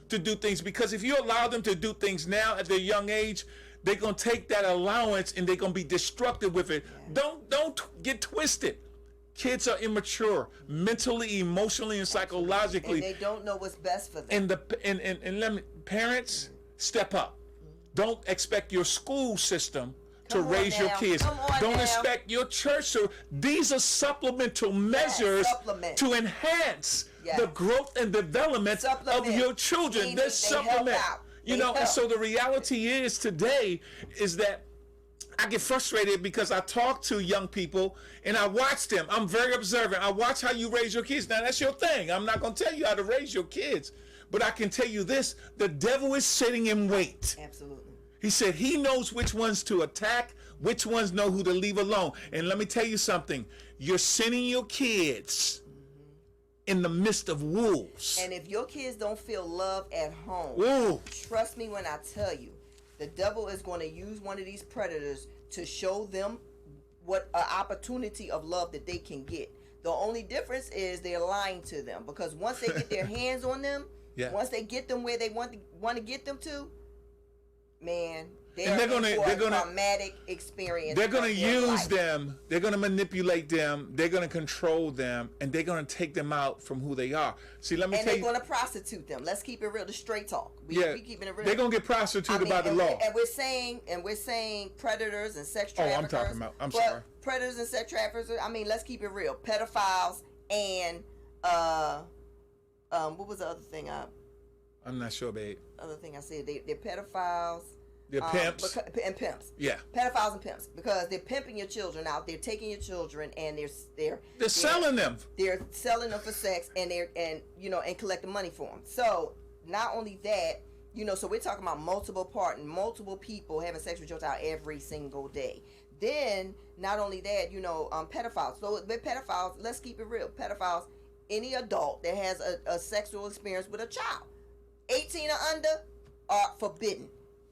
to do things, because if you allow them to do things now at their young age, they're going to take that allowance and they're going to be destructive with it. Don't get twisted. Kids are immature mentally, emotionally, and psychologically. And they don't know what's best for them. And let me, parents, step up. Don't expect your school system to raise your kids. Don't expect your church to. These are supplemental measures to enhance the growth and development of your children. They supplement. You know, and so the reality is today is that I get frustrated because I talk to young people and I watch them. I'm very observant. I watch how you raise your kids. Now, that's your thing. I'm not going to tell you how to raise your kids. But I can tell you this. The devil is sitting in wait. Absolutely. He said he knows which ones to attack, which ones know who to leave alone. And let me tell you something. You're sending your kids in the midst of wolves. And if your kids don't feel love at home, trust me when I tell you, the devil is going to use one of these predators to show them what an opportunity of love that they can get. The only difference is they're lying to them, because once they get their hands on them, once they get them where they want to get them to, man, they're going to a traumatic experience. They're going to use them. They're going to manipulate them. They're going to control them, and they're going to take them out from who they are. See, let me tell you. And they're going to prostitute them. Let's keep it real. The straight talk. We keeping it real. They're going to get prostituted by the law. And we're saying predators and sex traffickers. I'm sorry. Predators and sex traffickers. I mean, let's keep it real. Pedophiles and what was the other thing? I'm not sure, babe. Other thing I said, they're pedophiles. They're pimps. And pimps. Yeah. Pedophiles and pimps, because they're pimping your children out. They're taking your children and they're selling them. They're selling them for sex, and and collecting money for them. So not only that, so we're talking about multiple people having sex with your child every single day. Then not only that, pedophiles. So the pedophiles, let's keep it real. Pedophiles, any adult that has a sexual experience with a child, 18 or under, are forbidden.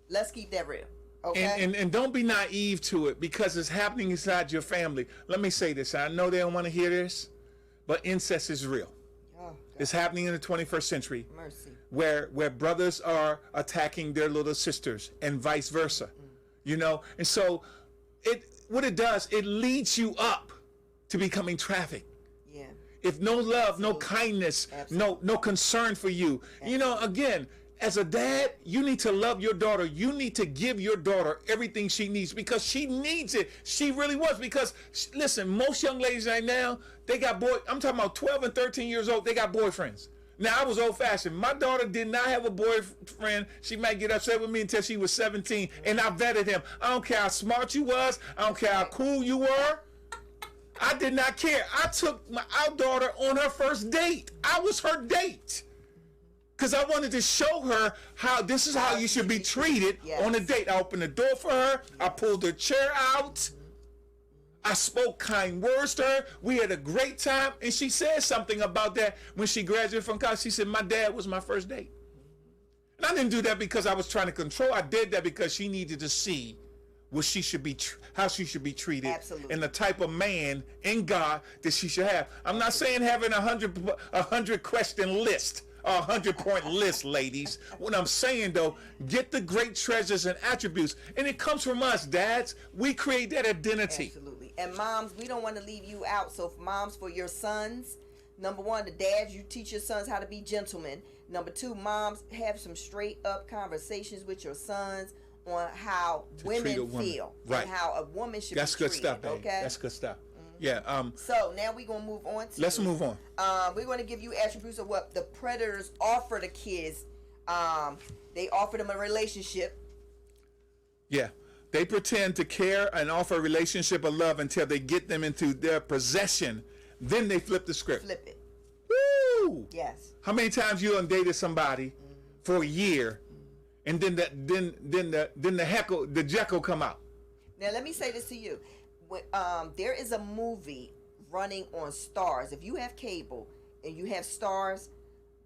Let's keep that real. Okay. And don't be naive to it, because it's happening inside your family. Let me say this. I know they don't want to hear this, but incest is real. Oh, it's happening in the 21st century. Mercy. Where brothers are attacking their little sisters and vice versa. And so what it does, it leads you up to becoming trafficked. Yeah. If no love, no kindness, no concern for you. Again, as a dad, you need to love your daughter. You need to give your daughter everything she needs, because she needs it. She really was. Because, listen, most young ladies right now, they got I'm talking about 12 and 13 years old, they got boyfriends. Now, I was old-fashioned. My daughter did not have a boyfriend. She might get upset with me until she was 17, and I vetted him. I don't care how smart you was. I don't care how cool you were. I did not care. I took our daughter on her first date. I was her date. Because I wanted to show her how this is how you should be treated on a date. I opened the door for her. I pulled her chair out. I spoke kind words to her. We had a great time. And she said something about that when she graduated from college. She said, my dad was my first date. And I didn't do that because I was trying to control. I did that because she needed to see what she should be, how she should be treated. Absolutely. And the type of man in God that she should have. I'm not saying having a 100 question list. A 100-point list, ladies. What I'm saying, though, get the great treasures and attributes. And it comes from us, dads. We create that identity. Absolutely. And moms, we don't want to leave you out. So moms, for your sons, number one, the dads, you teach your sons how to be gentlemen. Number two, moms, have some straight up conversations with your sons on how women feel. Right. And how a woman should That's be good treated. stuff, babe. Okay? That's good stuff. Yeah. So now we're going to move on to... Let's move on. We're going to give you attributes of what the predators offer the kids. They offer them a relationship. Yeah. They pretend to care and offer a relationship of love until they get them into their possession. Then they flip the script. Flip it. Woo! Yes. How many times you done dated somebody for a year, and then the Jekyll come out? Now let me say this to you. There is a movie running on Stars. If you have cable and you have Stars,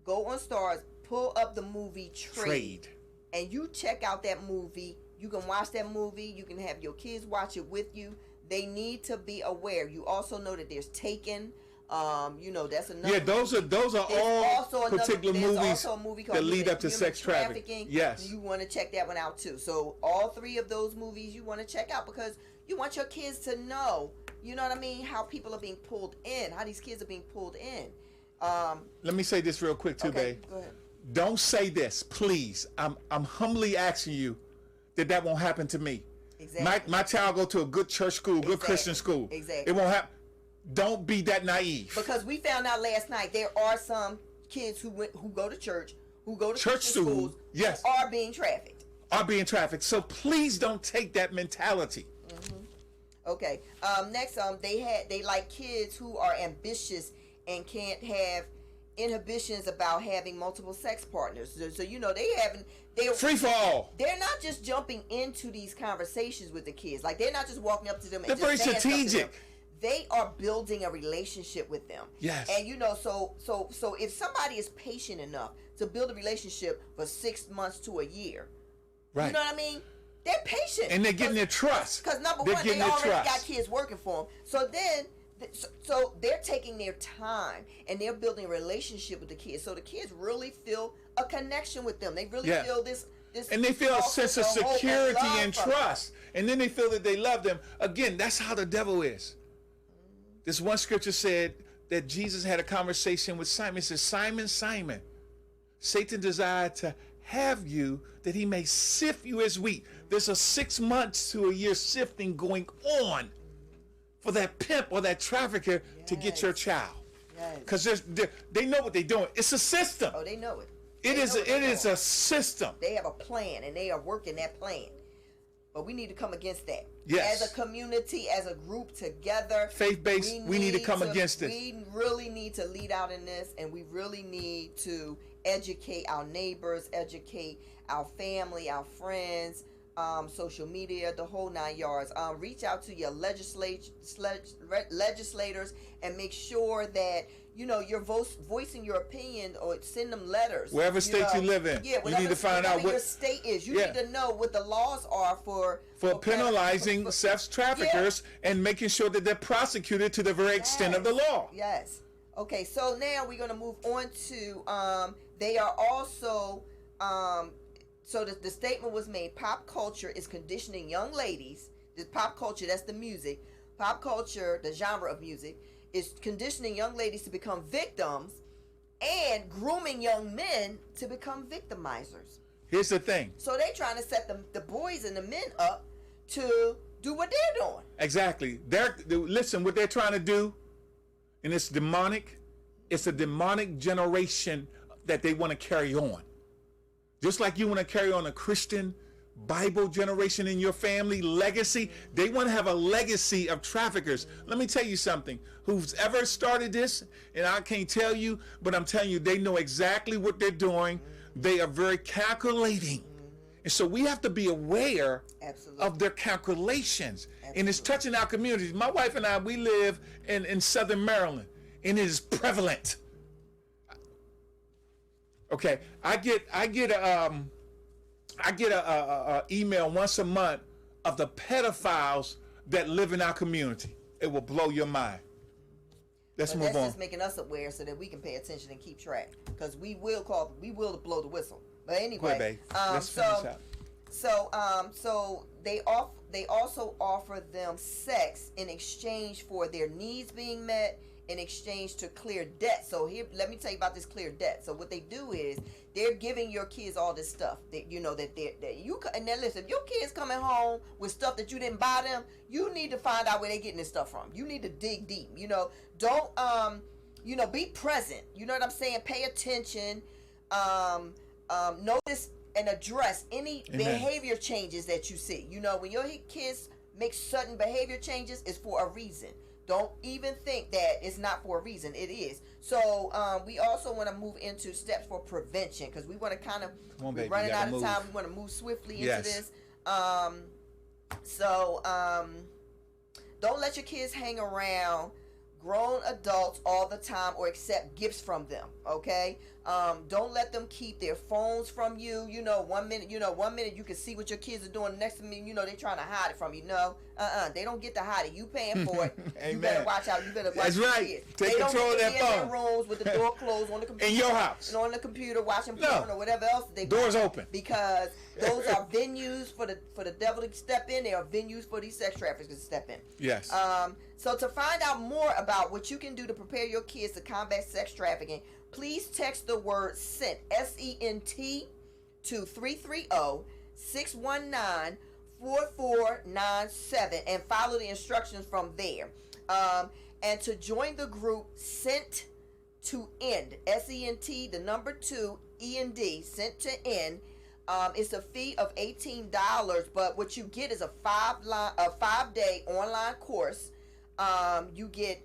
go on Stars, pull up the movie Trade, and you check out that movie. You can watch that movie. You can have your kids watch it with you. They need to be aware. You also know that there's Taken. That's another. Yeah, those are all particular movies that lead up to sex trafficking. Yes, you want to check that one out too. So all three of those movies you want to check out because you want your kids to know, you know what I mean, how people are being pulled in, how these kids are being pulled in. Let me say this real quick too, babe. Go ahead. Don't say this, please. I'm humbly asking you that won't happen to me. Exactly. My child go to a good church school, good Christian school. Exactly. It won't happen. Don't be that naive. Because we found out last night there are some kids who go to church, who go to church schools, yes, are being trafficked. So please don't take that mentality. Okay. Next, they like kids who are ambitious and can't have inhibitions about having multiple sex partners. So they're free for all. They're not just jumping into these conversations with the kids. Like they're not just walking up to them and they're very strategic. They are building a relationship with them. Yes. And so if somebody is patient enough to build a relationship for 6 months to a year, right? You know what I mean? They're patient. And they're getting their trust. Because number one, they already got kids working for them. So then, so they're taking their time and they're building a relationship with the kids. So the kids really feel a connection with them. They really feel this. And they feel a sense of security and trust. And then they feel that they love them. Again, that's how the devil is. This one scripture said that Jesus had a conversation with Simon. It says, Simon, Simon, Satan desired to have you that he may sift you as wheat. There's a 6 months to a year sifting going on for that pimp or that trafficker to get your child. Because they know what they're doing. It's a system. Oh, they know it. It is a system. They have a plan and they are working that plan. But we need to come against that. Yes. As a community, as a group together. Faith-based, we need to come against it. We really need to lead out in this, and we really need to educate our neighbors, educate our family, our friends, social media, the whole 9 yards. Reach out to your legislators and make sure that you're voicing your opinion, or send them letters. Wherever state you live in, you need to find out what your state is. You need to know what the laws are for penalizing sex traffickers and making sure that they're prosecuted to the very extent of the law. Yes. Okay, so now we're going to move on to they are also so the statement was made, pop culture is conditioning young ladies. The pop culture, that's the music. Pop culture, the genre of music, is conditioning young ladies to become victims and grooming young men to become victimizers. Here's the thing. So they trying to set the boys and the men up to do what they're doing. Exactly. Listen, what they're trying to do, and it's demonic. It's a demonic generation that they want to carry on. Just like you want to carry on a Christian Bible generation in your family legacy, they want to have a legacy of traffickers. Let me tell you something. Who's ever started this, and I can't tell you, but I'm telling you, they know exactly what they're doing. They are very calculating, And so we have to be aware Absolutely. of their calculations. And it's Absolutely. touching our communities. My wife and I, we live in Southern Maryland, and it is prevalent. Okay, I get a email once a month of the pedophiles that live in our community. It will blow your mind. Let's But move that's on. just making us aware so that we can pay attention and keep track. Because we will blow the whistle. But anyway, Go ahead, babe. Let's finish out. So they also offer them sex in exchange for their needs being met, in exchange to clear debt. So here, let me tell you about this clear debt. So what they do is they're giving your kids all this stuff that you know that you and then listen, if your kids coming home with stuff that you didn't buy them, you need to find out where they're getting this stuff from. You need to dig deep. You know, don't be present. You know what I'm saying? Pay attention. Notice and address any Amen. behavior changes that you see. You know, when your kids make sudden behavior changes, it's for a reason. Don't even think that it's not for a reason. It is. So we also want to move into steps for prevention because we want to kind of Come on, we're baby, running you out gotta of move. time. We want to move swiftly into Yes. this. Don't let your kids hang around grown adults all the time or accept gifts from them. Okay. Don't let them keep their phones from you. You know, one minute you can see what your kids are doing. The next minute, they're trying to hide it from you. No, they don't get to hide it. You paying for it. You better Amen. watch out. You better watch That's your right. kids. Take They don't control get to of be that in their phone. rooms with the door closed on the computer. In your house. And on the computer watching No. porn or whatever else they Doors watch. open. Because those are venues for the devil to step in. They are venues for these sex traffickers to step in. Yes. So to find out more about what you can do to prepare your kids to combat sex trafficking, please text the word SENT, S-E-N-T, to 330-619-4497 and follow the instructions from there. And to join the group SENT to End, S-E-N-T, the number 2, E-N-D, SENT to End. It's a fee of $18, but what you get is a 5-day online course. You get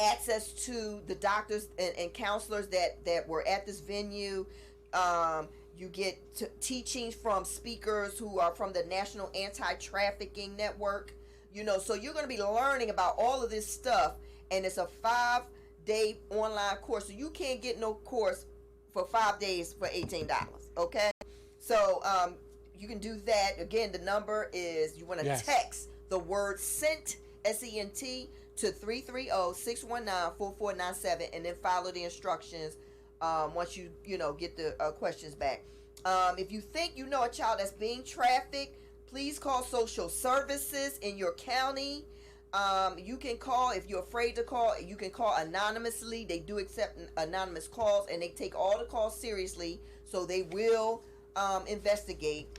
access to the doctors and counselors that were at this venue. You get teachings from speakers who are from the National Anti-Trafficking Network. So you're going to be learning about all of this stuff, and it's a 5-day online course. So you can't get no course for 5 days for $18. Okay, so you can do that. Again, the number is you want to Yes. text the word SENT, S-E-N-T, to 330-619-4497 and then follow the instructions once you get the questions back. If you think you know a child that's being trafficked, please call social services in your county. You can call, if you're afraid to call, you can call anonymously. They do accept anonymous calls and they take all the calls seriously, so they will investigate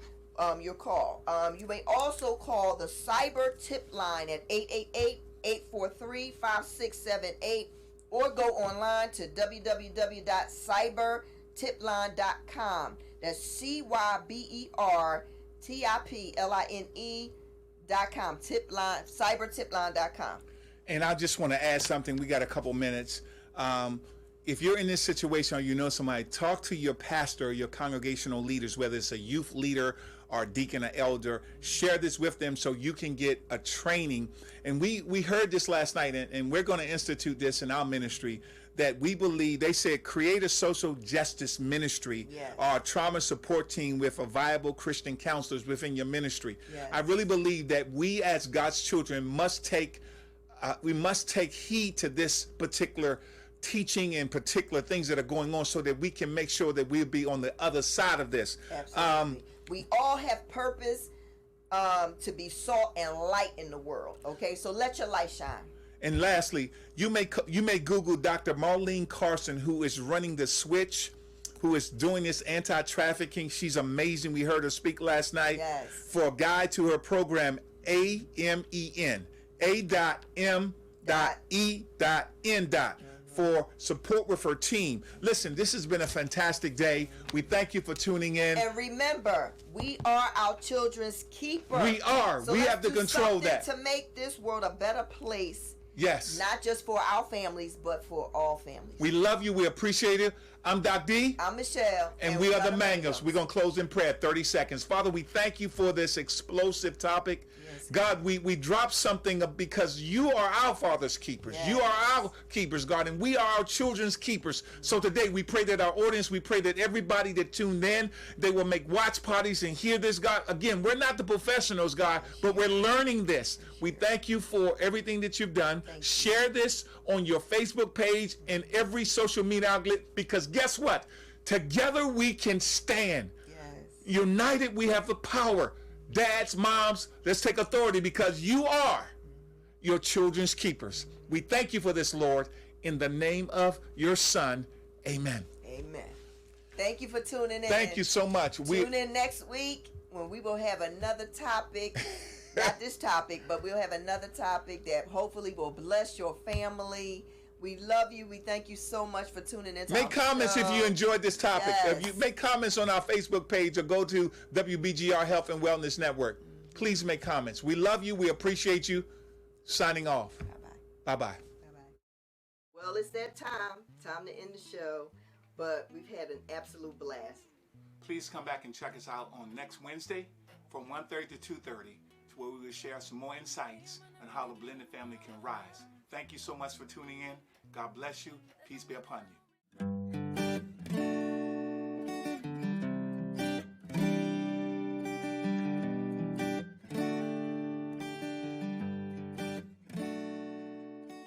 your call. You may also call the cyber tip line at 888-843-5678 or go online to www.cybertipline.com. That's CYBERTIPLINE.com. Tipline, cybertipline.com. And I just want to add something. We got a couple minutes. If you're in this situation or you know somebody, talk to your pastor or your congregational leaders, whether it's a youth leader or deacon or elder. Share this with them so you can get a training. And we heard this last night, and we're going to institute this in our ministry, that we believe, they said, create a social justice ministry. Yes. Or a trauma support team with a viable Christian counselors within your ministry. Yes. I really believe that we as God's children must take heed to this particular teaching and particular things that are going on so that we can make sure that we'll be on the other side of this. Absolutely. We all have purpose to be salt and light in the world. Okay, so let your light shine. And lastly, you may Google Dr. Marlene Carson, who is running The Switch, who is doing this anti-trafficking. She's amazing. We heard her speak last night. Yes. For a guide to her program, AMEN, A.M.E.N. for support with her team. Listen, this has been a fantastic day. We thank you for tuning in. And remember, we are our children's keeper. We are. So We let's have to do control something that. to make this world a better place. Yes. Not just for our families, but for all families. We love you. We appreciate it. I'm Doc D. I'm Michelle. And we are the Mangos. We're going to close in prayer, 30 seconds. Father, we thank you for this explosive topic. Yes, God, we dropped something because you are our Father's keepers. Yes. You are our keepers, God, and we are our children's keepers. So today we pray that our audience, we pray that everybody that tuned in, they will make watch parties and hear this, God. Again, we're not the professionals, God, but we're learning this. We thank you for everything that you've done. Share this on your Facebook page and every social media outlet, because guess what? Together we can stand. Yes. United we have the power. Dads, moms, let's take authority because you are your children's keepers. We thank you for this, Lord, in the name of your Son. Amen. Amen. Thank you for tuning in. Thank you so much. Tune in next week when we will have another topic. Not this topic, but we'll have another topic that hopefully will bless your family. We love you. We thank you so much for tuning in. Make comments if you enjoyed this topic. Yes. If you make comments on our Facebook page or go to WBGR Health and Wellness Network. Please make comments. We love you. We appreciate you. Signing off. Bye-bye. Bye-bye. Bye-bye. Well, it's that time to end the show, but we've had an absolute blast. Please come back and check us out on next Wednesday from 1:30 to 2:30, where we will share some more insights on how the blended family can rise. Thank you so much for tuning in. God bless you. Peace be upon you.